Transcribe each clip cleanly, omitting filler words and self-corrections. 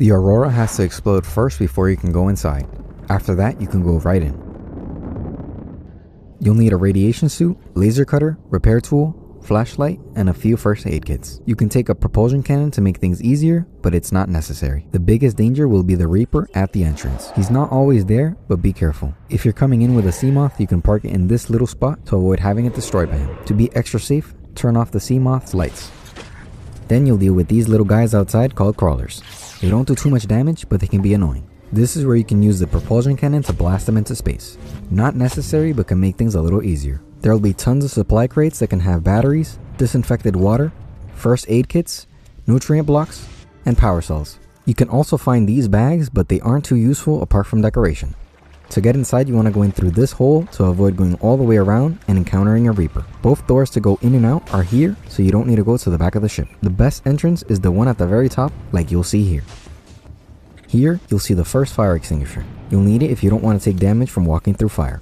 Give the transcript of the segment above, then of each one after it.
The Aurora has to explode first before you can go inside. After that, you can go right in. You'll need a radiation suit, laser cutter, repair tool, flashlight, and a few first aid kits. You can take a propulsion cannon to make things easier, but it's not necessary. The biggest danger will be the Reaper at the entrance. He's not always there, but be careful. If you're coming in with a Seamoth, you can park it in this little spot to avoid having it destroyed by him. To be extra safe, turn off the Seamoth's lights. Then you'll deal with these little guys outside called crawlers. They don't do too much damage, but they can be annoying. This is where you can use the propulsion cannon to blast them into space. Not necessary, but can make things a little easier. There will be tons of supply crates that can have batteries, disinfected water, first aid kits, nutrient blocks, and power cells. You can also find these bags, but they aren't too useful apart from decoration. To get inside, you want to go in through this hole to avoid going all the way around and encountering a Reaper. Both doors to go in and out are here, so you don't need to go to the back of the ship. The best entrance is the one at the very top, like you'll see here. Here, you'll see the first fire extinguisher. You'll need it if you don't want to take damage from walking through fire.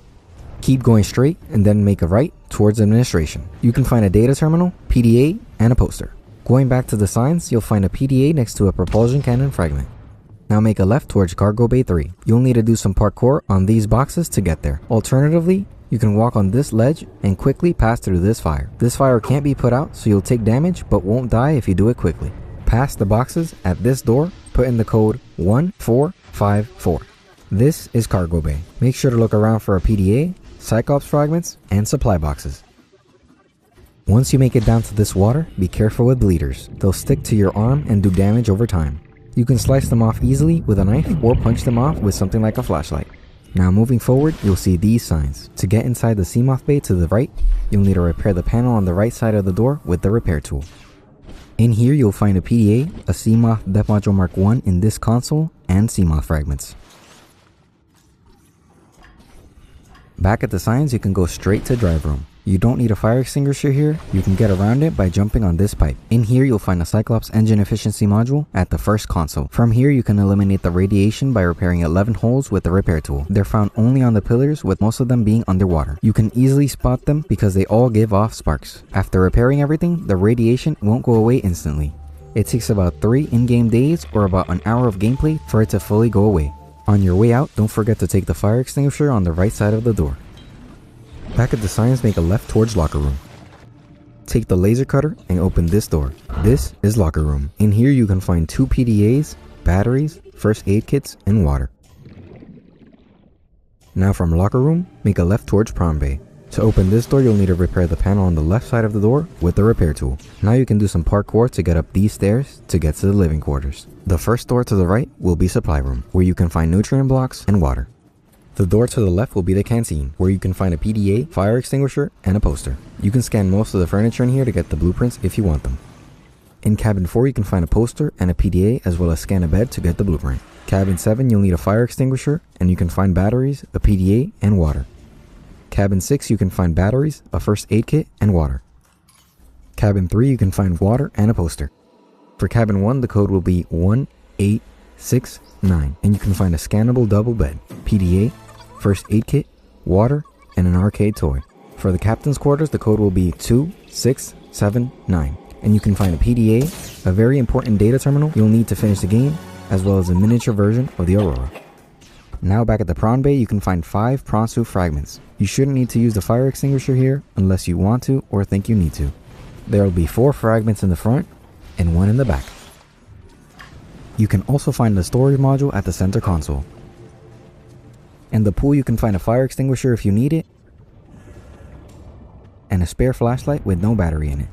Keep going straight and then make a right towards administration. You can find a data terminal, PDA, and a poster. Going back to the signs, you'll find a PDA next to a propulsion cannon fragment. Now make a left towards Cargo Bay 3. You'll need to do some parkour on these boxes to get there. Alternatively, you can walk on this ledge and quickly pass through this fire. This fire can't be put out, so you'll take damage but won't die if you do it quickly. Pass the boxes at this door, put in the code 1454. This is Cargo Bay. Make sure to look around for a PDA, Cyclops fragments, and supply boxes. Once you make it down to this water, be careful with bleeders. They'll stick to your arm and do damage over time. You can slice them off easily with a knife or punch them off with something like a flashlight. Now moving forward, you'll see these signs. To get inside the Seamoth Bay to the right, you'll need to repair the panel on the right side of the door with the repair tool. In here, you'll find a PDA, a Seamoth Depth Module Mark 1 in this console, and Seamoth fragments. Back at the signs, you can go straight to drive room. You don't need a fire extinguisher here, you can get around it by jumping on this pipe. In here, you'll find a Cyclops engine efficiency module at the first console. From here, you can eliminate the radiation by repairing 11 holes with the repair tool. They're found only on the pillars, with most of them being underwater. You can easily spot them because they all give off sparks. After repairing everything, the radiation won't go away instantly. It takes about 3 in-game days or about an hour of gameplay for it to fully go away. On your way out, don't forget to take the fire extinguisher on the right side of the door. Back at the signs, make a left towards locker room. Take the laser cutter and open this door. This is locker room. In here you can find 2 PDAs, batteries, first aid kits, and water. Now from locker room, make a left towards Prawn Bay. To open this door, you'll need to repair the panel on the left side of the door with the repair tool. Now you can do some parkour to get up these stairs to get to the living quarters. The first door to the right will be supply room, where you can find nutrient blocks and water. The door to the left will be the canteen, where you can find a PDA, fire extinguisher, and a poster. You can scan most of the furniture in here to get the blueprints if you want them. In cabin 4, you can find a poster and a PDA, as well as scan a bed to get the blueprint. Cabin 7, you'll need a fire extinguisher, and you can find batteries, a PDA, and water. Cabin 6, you can find batteries, a first aid kit, and water. Cabin 3, you can find water and a poster. For cabin 1, the code will be 1869, and you can find a scannable double bed, PDA, first aid kit, water, and an arcade toy. For the captain's quarters, the code will be 2679, and you can find a PDA, a very important data terminal you'll need to finish the game, as well as a miniature version of the Aurora. Now back at the Prawn Bay, you can find 5 prawn suit fragments. You shouldn't need to use the fire extinguisher here unless you want to or think you need to. There will be 4 fragments in the front and 1 in the back. You can also find the storage module at the center console. In the pool, you can find a fire extinguisher if you need it, and a spare flashlight with no battery in it.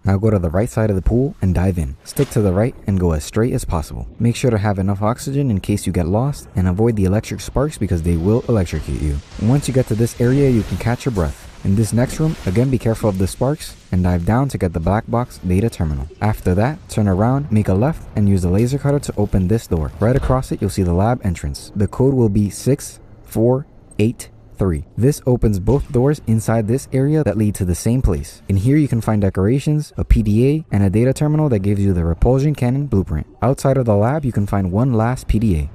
Now go to the right side of the pool and dive in. Stick to the right and go as straight as possible. Make sure to have enough oxygen in case you get lost, and avoid the electric sparks because they will electrocute you. Once you get to this area, you can catch your breath. In this next room, again be careful of the sparks and dive down to get the black box data terminal. After that, turn around, make a left, and use the laser cutter to open this door. Right across it, you'll see the lab entrance. The code will be 6483. This opens both doors inside this area that lead to the same place. In here you can find decorations, a PDA, and a data terminal that gives you the repulsion cannon blueprint. Outside of the lab, you can find one last PDA.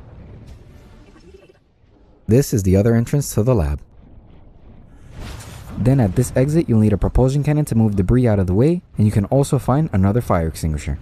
This is the other entrance to the lab. Then at this exit, you'll need a propulsion cannon to move debris out of the way, and you can also find another fire extinguisher.